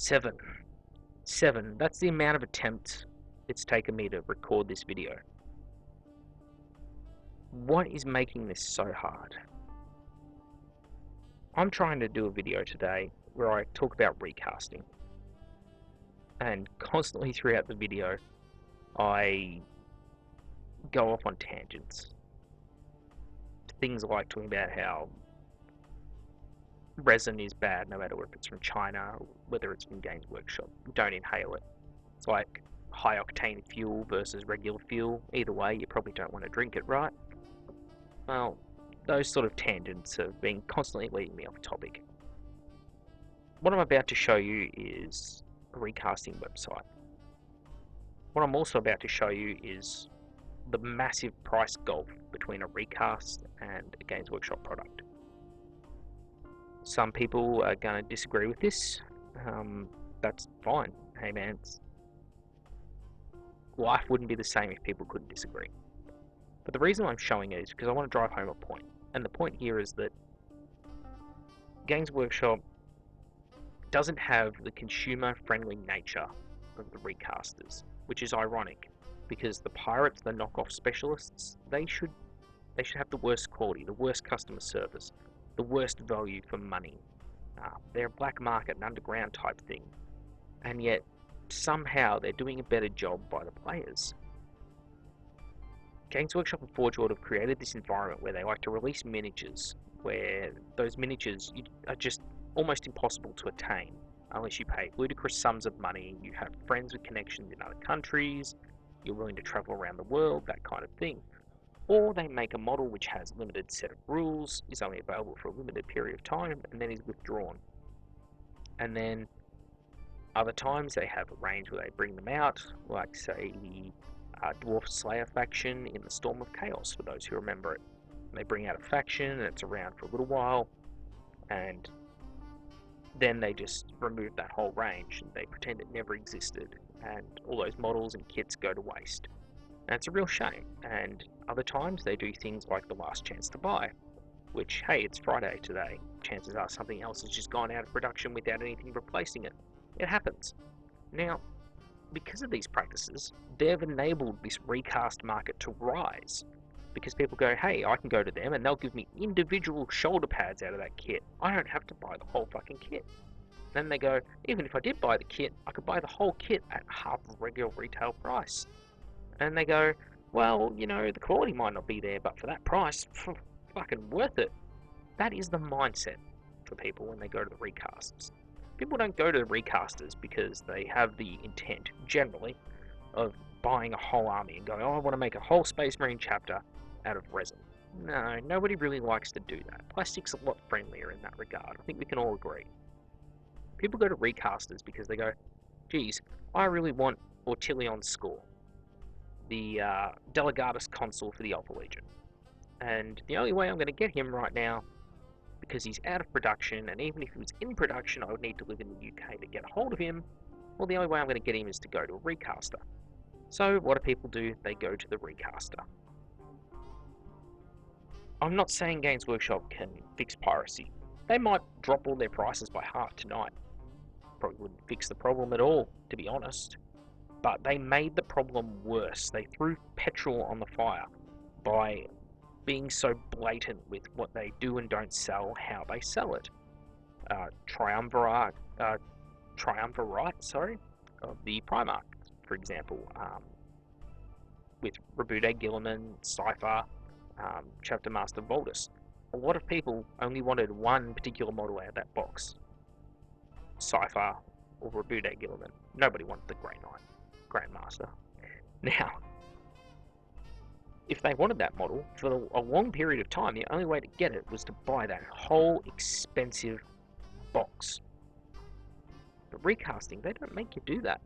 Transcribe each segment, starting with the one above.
Seven. Seven. That's the amount of attempts it's taken me to record this video. What is making this so hard? I'm trying to do a video today where I talk about recasting. And constantly throughout the video, I go off on tangents. Things like talking about how resin is bad no matter if it's from China or whether it's from Games Workshop. Don't inhale it. It's like high octane fuel versus regular fuel. Either way, you probably don't want to drink it, right? Well, those sort of tangents have been constantly leading me off topic. What I'm about to show you is a recasting website. What I'm also about to show you is the massive price gulf between a recast and a Games Workshop product. Some people are going to disagree with this. That's fine. Hey man, life wouldn't be the same if people couldn't disagree. But the reason I'm showing it is because I want to drive home a point. And the point here is that Games Workshop doesn't have the consumer-friendly nature of the recasters, which is ironic, because the pirates, the knockoff specialists, they should have the worst quality, the worst customer service, the worst value for money. They're a black market, an underground type thing, and yet somehow they're doing a better job by the players. Games Workshop and Forge World have created this environment where they like to release miniatures, where those miniatures are just almost impossible to attain unless you pay ludicrous sums of money, you have friends with connections in other countries, you're willing to travel around the world, that kind of thing. Or they make a model which has a limited set of rules, is only available for a limited period of time, and then is withdrawn. And then other times they have a range where they bring them out, like say the Dwarf Slayer faction in the Storm of Chaos, for those who remember it. They bring out a faction and it's around for a little while, and then they just remove that whole range and they pretend it never existed, and all those models and kits go to waste. And it's a real shame. And other times they do things like the last chance to buy, which, hey, it's Friday today, chances are something else has just gone out of production without anything replacing it. It happens. Now, because of these practices, they've enabled this recast market to rise. Because people go, hey, I can go to them and they'll give me individual shoulder pads out of that kit. I don't have to buy the whole fucking kit. Then they go, even if I did buy the kit, I could buy the whole kit at half the regular retail price. And they go, well, you know, the quality might not be there, but for that price, fucking worth it. That is the mindset for people when they go to the recasts. People don't go to the recasters because they have the intent, generally, of buying a whole army and going, oh, I want to make a whole Space Marine chapter out of resin. No, nobody really likes to do that. Plastic's a lot friendlier in that regard. I think we can all agree. People go to recasters because they go, geez, I really want Ortillion's score, the Delegatus consul for the Alpha Legion. And the only way I'm going to get him right now, because he's out of production, and even if he was in production, I would need to live in the UK to get a hold of him, well, the only way I'm going to get him is to go to a recaster. So what do people do? They go to the recaster. I'm not saying Games Workshop can fix piracy. They might drop all their prices by half tonight. Probably wouldn't fix the problem at all, to be honest. But they made the problem worse. They threw petrol on the fire by being so blatant with what they do and don't sell, how they sell it. Triumvirate of the Primarch, for example, with Rebude Gilliman, Cypher, Chapter Master Voldus. A lot of people only wanted one particular model out of that box. Cypher or Rebude Gilliman. Nobody wanted the Grey Knight, Grandmaster. Now, if they wanted that model, for a long period of time, the only way to get it was to buy that whole expensive box. But recasting, they don't make you do that.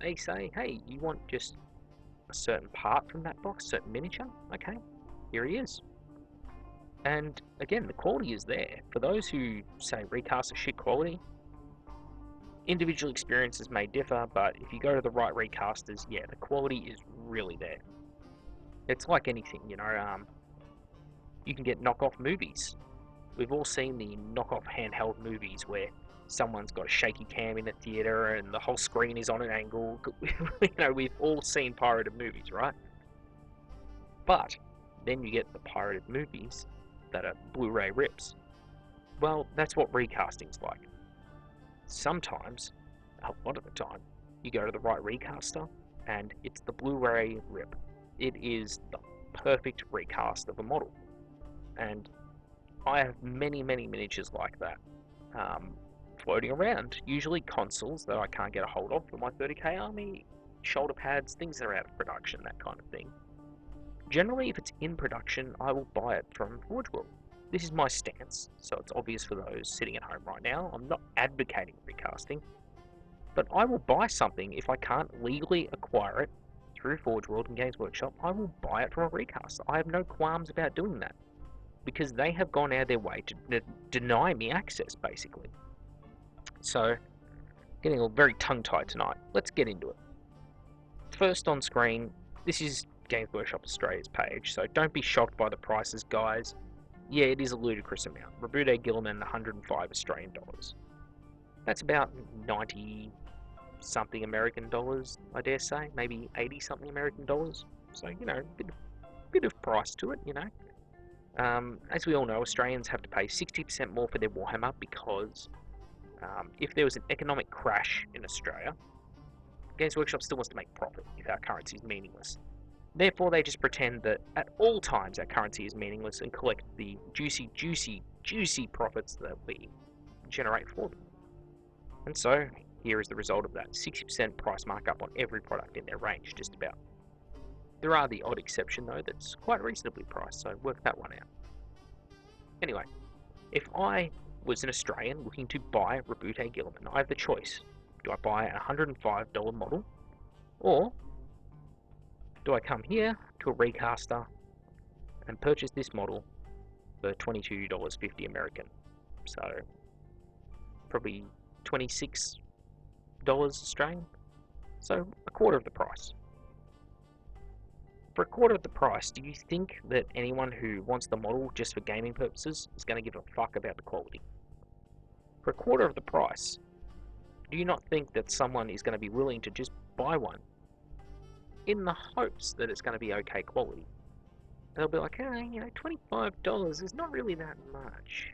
They say, hey, you want just a certain part from that box, certain miniature? Okay, here he is. And again, the quality is there. For those who say recasts are shit quality, individual experiences may differ, but if you go to the right recasters, yeah, the quality is really there. It's like anything, you know, you can get knockoff movies. We've all seen the knockoff handheld movies where someone's got a shaky cam in a theater and the whole screen is on an angle. We've all seen pirated movies, right? But then you get the pirated movies that are Blu-ray rips. Well, that's what recasting's like. Sometimes, a lot of the time, you go to the right recaster and it's the Blu-ray rip. It is the perfect recast of a model. And I have many, many miniatures like that floating around. Usually consoles that I can't get a hold of for my 30k army, shoulder pads, things that are out of production, that kind of thing. Generally, if it's in production, I will buy it from Forge World. This is my stance, so it's obvious for those sitting at home right now. I'm not advocating recasting, but I will buy something if I can't legally acquire it through Forge World and Games Workshop. I will buy it from a recaster. I have no qualms about doing that, because they have gone out of their way to deny me access, basically. So, getting all very tongue-tied tonight. Let's get into it. First on screen, this is Games Workshop Australia's page, so don't be shocked by the prices, guys. Yeah, it is a ludicrous amount. Rebude Gilliman, 105 Australian dollars. That's about 90 something American dollars, I dare say, maybe 80 something American dollars. So, bit of price to it, As we all know, Australians have to pay 60% more for their Warhammer because if there was an economic crash in Australia, Games Workshop still wants to make profit if our currency is meaningless. Therefore, they just pretend that at all times our currency is meaningless and collect the juicy, juicy, juicy profits that we generate for them. And so, here is the result of that. 60% price markup on every product in their range, just about. There are the odd exception, though, that's quite reasonably priced, so work that one out. Anyway, if I was an Australian looking to buy Rebude Gilliman, I have the choice. Do I buy a $105 model, or do I come here to a recaster and purchase this model for $22.50 American? So, probably $26 Australian. So, a quarter of the price. For a quarter of the price, do you think that anyone who wants the model just for gaming purposes is going to give a fuck about the quality? For a quarter of the price, do you not think that someone is going to be willing to just buy one in the hopes that it's going to be okay quality? They'll be like, hey, $25 is not really that much.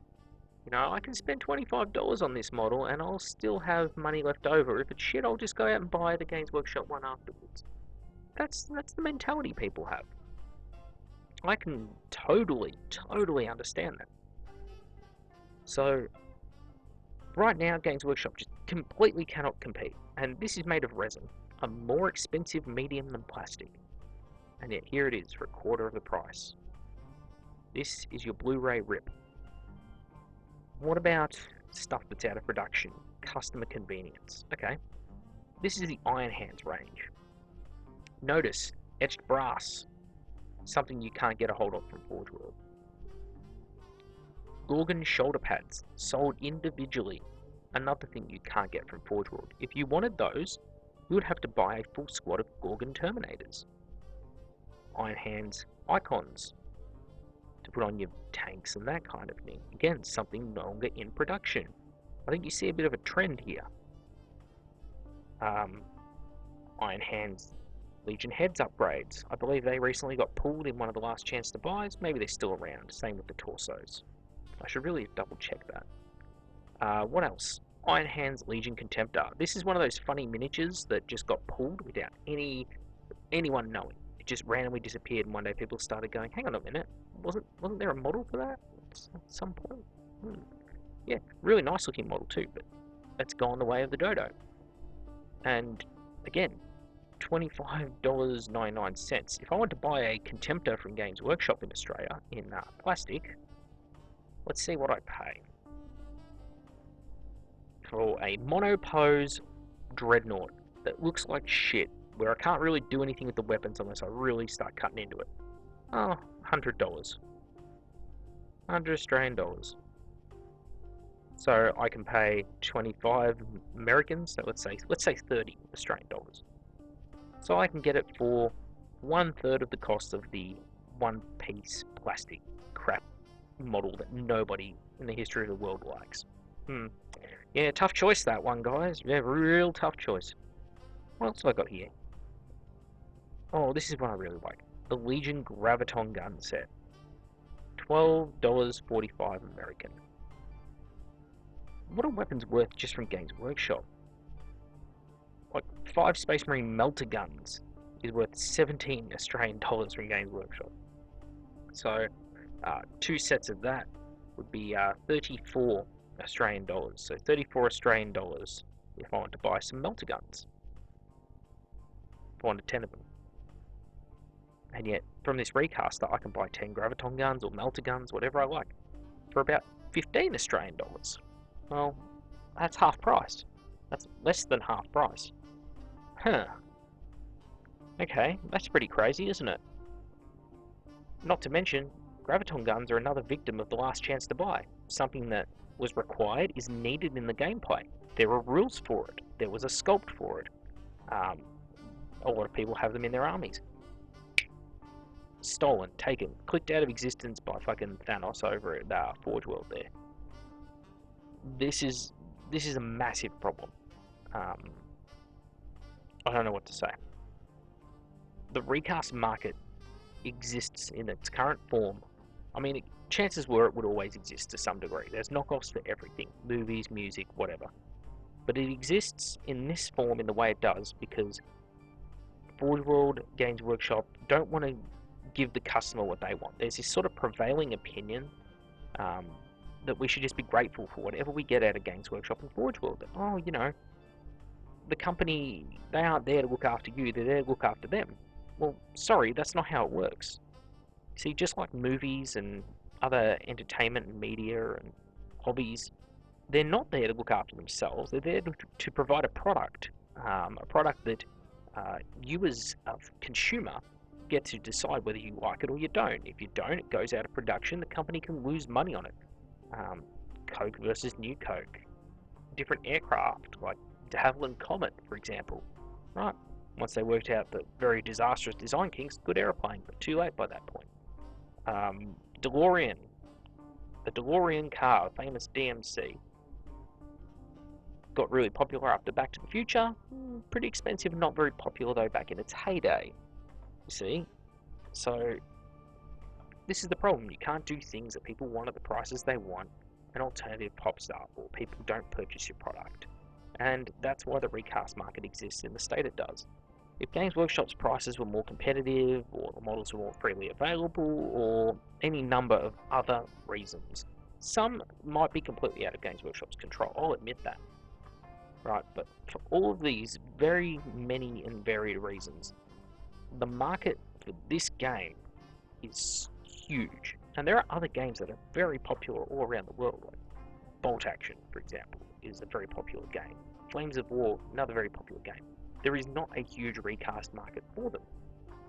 I can spend $25 on this model and I'll still have money left over. If it's shit, I'll just go out and buy the Games Workshop one afterwards. That's the mentality people have. I can totally understand that. So, right now, Games Workshop just completely cannot compete. And this is made of resin, a more expensive medium than plastic. And yet here it is for a quarter of the price. This is your Blu-ray rip. What about stuff that's out of production? Customer convenience. Okay. This is the Iron Hands range. Notice, etched brass. Something you can't get a hold of from Forge World. Gorgon shoulder pads, sold individually. Another thing you can't get from Forge World. If you wanted those, you would have to buy a full squad of Gorgon Terminators. Iron Hands icons to put on your tanks and that kind of thing. Again, something no longer in production. I think you see a bit of a trend here. Iron Hands Legion Heads upgrades. I believe they recently got pulled in one of the last chance to buys. Maybe they're still around. Same with the torsos. I should really double check that. What else? Iron Hands Legion Contemptor. This is one of those funny miniatures that just got pulled without anyone knowing. It just randomly disappeared, and one day people started going, hang on a minute, wasn't there a model for that at some point? Yeah, really nice looking model too, but that's gone the way of the dodo. And again, $25.99. If I want to buy a Contemptor from Games Workshop in Australia in plastic, let's see what I pay. For a monopose dreadnought that looks like shit, where I can't really do anything with the weapons unless I really start cutting into it. Oh, $100. 100 Australian dollars. So I can pay 25 American, so let's say 30 Australian dollars. So I can get it for 1/3 of the cost of the one-piece plastic crap model that nobody in the history of the world likes. Yeah, tough choice that one, guys. Yeah, real tough choice. What else have I got here? Oh, this is one I really like. The Legion Graviton gun set. $12.45 American. What are weapons worth just from Games Workshop? Like 5 Space Marine melter guns is worth 17 Australian dollars from Games Workshop. So, 2 sets of that would be 34 Australian dollars. So 34 Australian dollars if I want to buy some melter guns. If I wanted 10 of them. And yet, from this recaster, I can buy 10 graviton guns or melter guns, whatever I like, for about 15 Australian dollars. Well, that's half price. That's less than half price. Huh. Okay, that's pretty crazy, isn't it? Not to mention, graviton guns are another victim of the last chance to buy. Something that was required is needed in the gameplay. There are rules for it. There was a sculpt for it. A lot of people have them in their armies. Stolen, taken, clicked out of existence by fucking Thanos over at Forge World there. This is a massive problem. I don't know what to say. The recast market exists in its current form. I mean, chances were it would always exist to some degree. There's knockoffs for everything. Movies, music, whatever. But it exists in this form in the way it does because Forge World, Games Workshop don't want to give the customer what they want. There's this sort of prevailing opinion that we should just be grateful for whatever we get out of Games Workshop and Forge World. That, oh, you know, the company, they aren't there to look after you, they're there to look after them. Well, sorry, that's not how it works. See, just like movies and other entertainment and media and hobbies, they're not there to look after themselves. They're there to provide a product that you as a consumer get to decide whether you like it or you don't. If you don't, it goes out of production. The company can lose money on it. Coke versus New Coke. Different aircraft, like de Havilland Comet, for example. Right. Once they worked out the very disastrous design kinks, good aeroplane, but too late by that point. DeLorean. The DeLorean car, famous DMC. Got really popular after Back to the Future. Pretty expensive, not very popular though back in its heyday. You see? So, this is the problem. You can't do things that people want at the prices they want. An alternative pops up, or people don't purchase your product. And that's why the recast market exists in the state it does. If Games Workshop's prices were more competitive, or the models were more freely available, or any number of other reasons, some might be completely out of Games Workshop's control, I'll admit that. Right, but for all of these very many and varied reasons, the market for this game is huge. And there are other games that are very popular all around the world, like Bolt Action, for example, is a very popular game. Flames of War, another very popular game. There is not a huge recast market for them.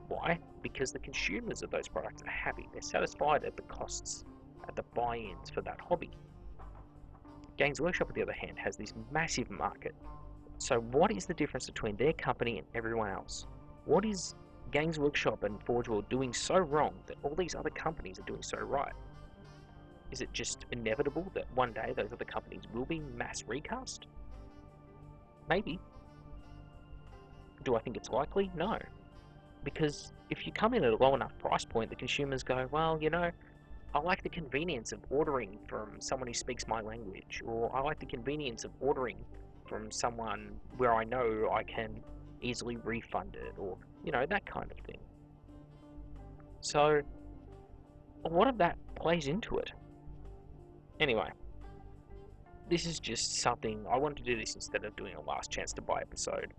Why? Because the consumers of those products are happy. They're satisfied at the costs, at the buy-ins for that hobby. Games Workshop, on the other hand, has this massive market. So what is the difference between their company and everyone else? What is Games Workshop and Forge World doing so wrong that all these other companies are doing so right? Is it just inevitable that one day those other companies will be mass recast? Maybe. Do I think it's likely? No. Because if you come in at a low enough price point, the consumers go, well, you know, I like the convenience of ordering from someone who speaks my language, or I like the convenience of ordering from someone where I know I can easily refund it, or, you know, that kind of thing. So, a lot of that plays into it. Anyway, this is just something, I wanted to do this instead of doing a last chance to buy episode.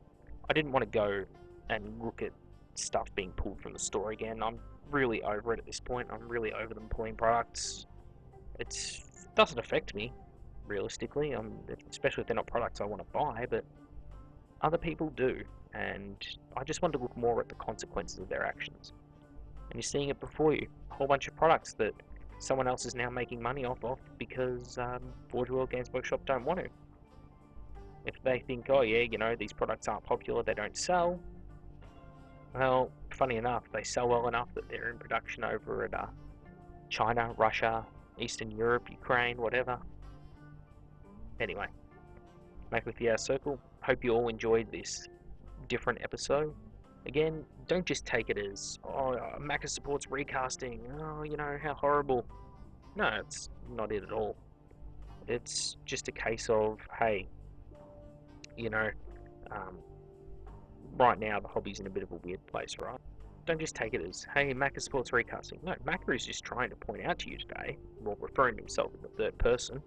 I didn't want to go and look at stuff being pulled from the store again. I'm really over it at this point. I'm really over them pulling products. It doesn't affect me, realistically, especially if they're not products I want to buy, but other people do, and I just want to look more at the consequences of their actions. And you're seeing it before you. A whole bunch of products that someone else is now making money off of because Forge World, Games Workshop don't want to. If they think, oh yeah, you know, these products aren't popular, they don't sell, well, funny enough, they sell well enough that they're in production over at China, Russia, Eastern Europe, Ukraine, whatever. Anyway, Mac with the Hour Circle. Hope you all enjoyed this different episode. Again, don't just take it as, oh, Macca supports recasting, oh, you know, how horrible. No, it's not it at all. It's just a case of, hey, you know, um, right now the hobby's in a bit of a weird place, right? Don't just take it as, hey, Macca supports recasting. No, Macca is just trying to point out to you today, while referring to himself in the third person,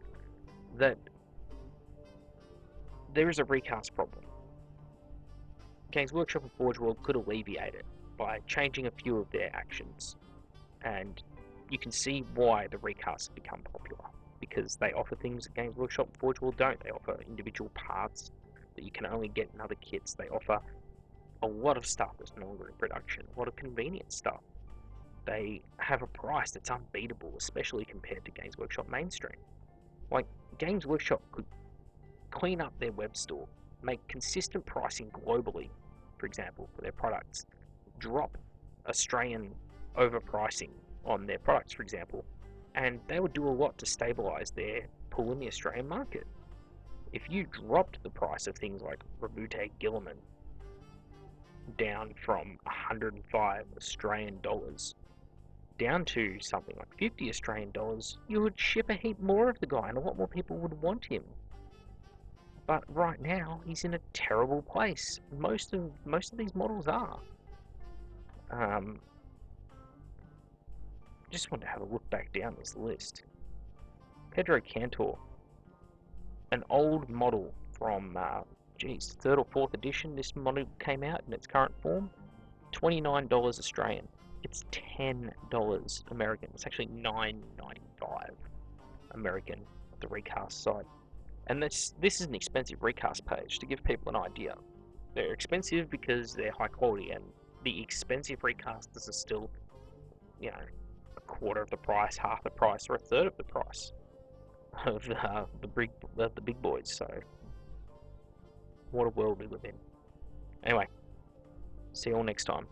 that there is a recast problem. Games Workshop and Forge World could alleviate it by changing a few of their actions, and you can see why the recasts have become popular, because they offer things that Games Workshop and Forge World don't. They offer individual parts that you can only get in other kits. They offer a lot of stuff that's no longer in production, a lot of convenient stuff. They have a price that's unbeatable, especially compared to Games Workshop mainstream. Like, Games Workshop could clean up their web store, make consistent pricing globally, for example, for their products, drop Australian overpricing on their products, for example, and they would do a lot to stabilize their pull in the Australian market. If you dropped the price of things like Rabute Gilliman down from 105 Australian dollars down to something like 50 Australian dollars, you would ship a heap more of the guy and a lot more people would want him. But right now, he's in a terrible place. Most of these models are. Just want to have a look back down this list. Pedro Cantor, an old model from, third or fourth edition. This model came out in its current form. $29 Australian. It's $10 American. It's actually $9.95 American at the recast site. And this is an expensive recast page, to give people an idea. They're expensive because they're high quality, and the expensive recasters are still, you know, a quarter of the price, half the price, or a third of the price of the big boys. So, what a world we live in. Anyway, see you all next time.